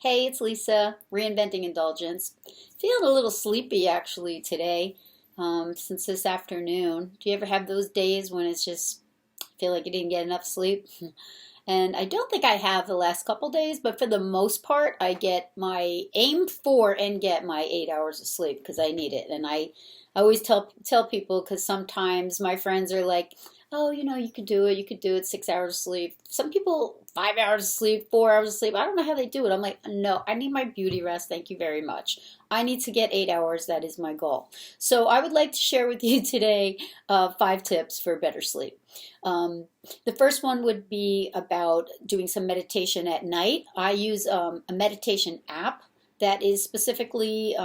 Hey, it's Lisa, Reinventing Indulgence. Feeling a little sleepy actually today, since this afternoon. Do you ever have those days when it's just feel like you didn't get enough sleep? And I don't think I have the last couple days, but for the most part, I get my aim for and get my 8 hours of sleep because I need it. And I always tell people because sometimes my friends are like, "Oh, you could do it. You could do it. 6 hours of sleep." Some people 5 hours of sleep, 4 hours of sleep. I don't know how they do it. I'm like, no, I need my beauty rest. Thank you very much. I need to get 8 hours. That is my goal. So I would like to share with you today 5 tips for better sleep. The first one would be about doing some meditation at night. I use a meditation app that is specifically,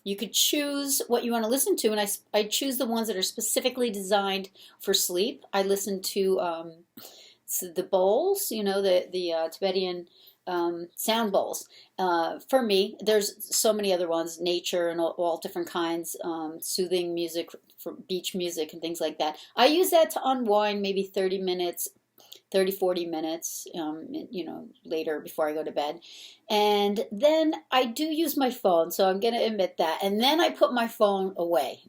you could choose what you want to listen to, and I choose the ones that are specifically designed for sleep. I listen to the bowls, the Tibetan sound bowls. For me, there's so many other ones, nature and all different kinds, soothing music, for beach music and things like that. I use that to unwind maybe 30 minutes, 30, 40 minutes, later before I go to bed. And then I do use my phone, so I'm going to admit that. And then I put my phone away.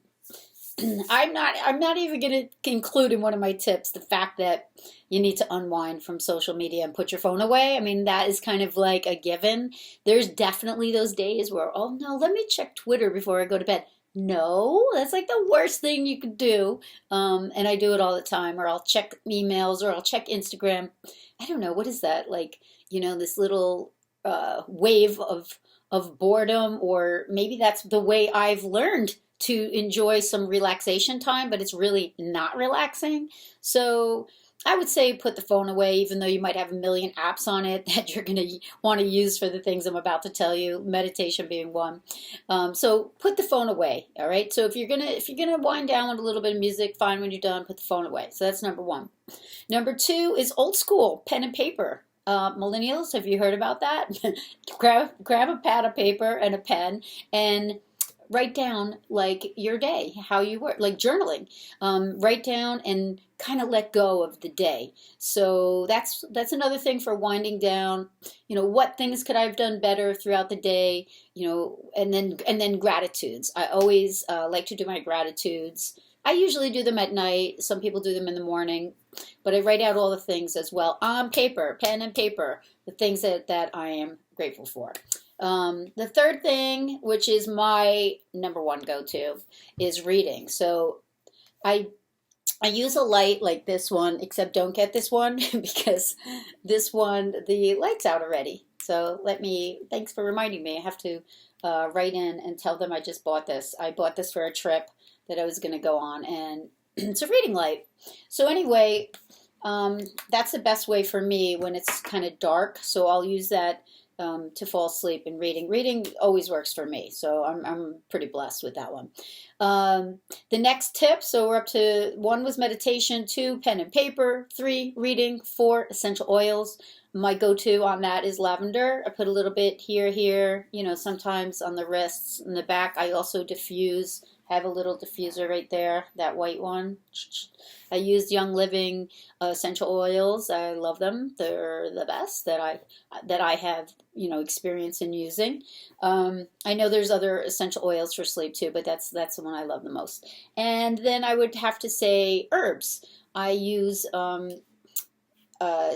I'm not even going to include in one of my tips the fact that you need to unwind from social media and put your phone away. I mean, that is kind of like a given. There's definitely those days where, oh no, let me check Twitter before I go to bed. No, that's like the worst thing you could do. And I do it all the time, or I'll check emails, or I'll check Instagram. I don't know, what is that? Like, this little wave of boredom, or maybe that's the way I've learned to enjoy some relaxation time, but it's really not relaxing. So I would say put the phone away, even though you might have a million apps on it that you're going to want to use for the things I'm about to tell you, meditation being one. So put the phone away. All right. So if you're gonna wind down with a little bit of music, fine. When you're done, put the phone away. So that's number one. Number two is old school, pen and paper. Millennials, have you heard about that? grab a pad of paper and a pen and write down like your day, how you work, like journaling. Write down and kind of let go of the day. So that's another thing for winding down. What things could I have done better throughout the day? And then gratitudes. I always like to do my gratitudes. I usually do them at night. Some people do them in the morning, but I write out all the things as well on paper, pen and paper, the things that I am grateful for. The third thing, which is my number one go-to, is reading. So I use a light like this one, except don't get this one because this one, the light's out already. So thanks for reminding me. I have to write in and tell them I just bought this. I bought this for a trip that I was going to go on, and it's a reading light. So anyway, that's the best way for me when it's kind of dark. So I'll use that to fall asleep in reading. Reading always works for me, so I'm pretty blessed with that one. The next tip, so we're up to 1 was meditation, 2 pen and paper, 3 reading, 4 essential oils. My go-to on that is lavender. I put a little bit here, sometimes on the wrists and the back. I also diffuse. Have a little diffuser right there, that white one. I used Young Living essential oils. I love them. They're the best that I have experience in using. I know there's other essential oils for sleep too, but that's the one I love the most. And then I would have to say herbs. I use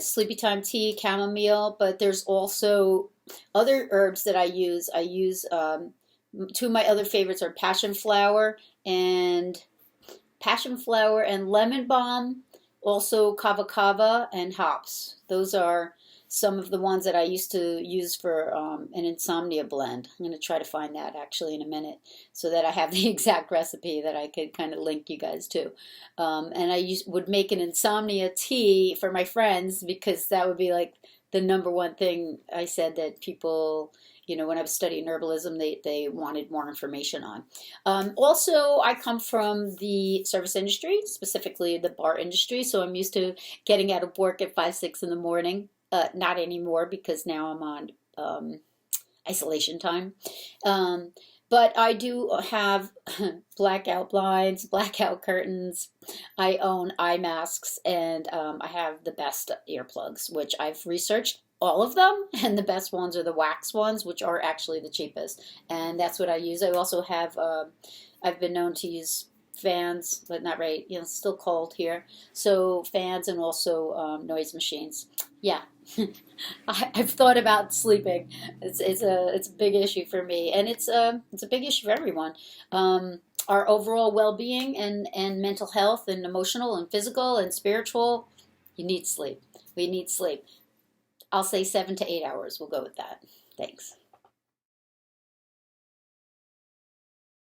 sleepy time tea, chamomile, but there's also other herbs that I use. I use 2 of my other favorites are passion flower and lemon balm, also kava kava and hops. Those are some of the ones that I used to use for an insomnia blend. I'm going to try to find that actually in a minute so that I have the exact recipe that I could kind of link you guys to. And I would make an insomnia tea for my friends because that would be like the number one thing I said that people, when I was studying herbalism, they wanted more information on. Also, I come from the service industry, specifically the bar industry, so I'm used to getting out of work at 5, 6 in the morning. Not anymore because now I'm on isolation time. But I do have blackout blinds, blackout curtains. I own eye masks, and I have the best earplugs, which I've researched all of them, and the best ones are the wax ones, which are actually the cheapest, and that's what I use. I also have I've been known to use fans, but not right, it's still cold here, so fans, and also noise machines. Yeah. I've thought about sleeping. It's a big issue for me, and it's a big issue for everyone. Our overall well-being and mental health and emotional and physical and spiritual. You need sleep. We need sleep. I'll say 7 to 8 hours. We'll go with that. Thanks.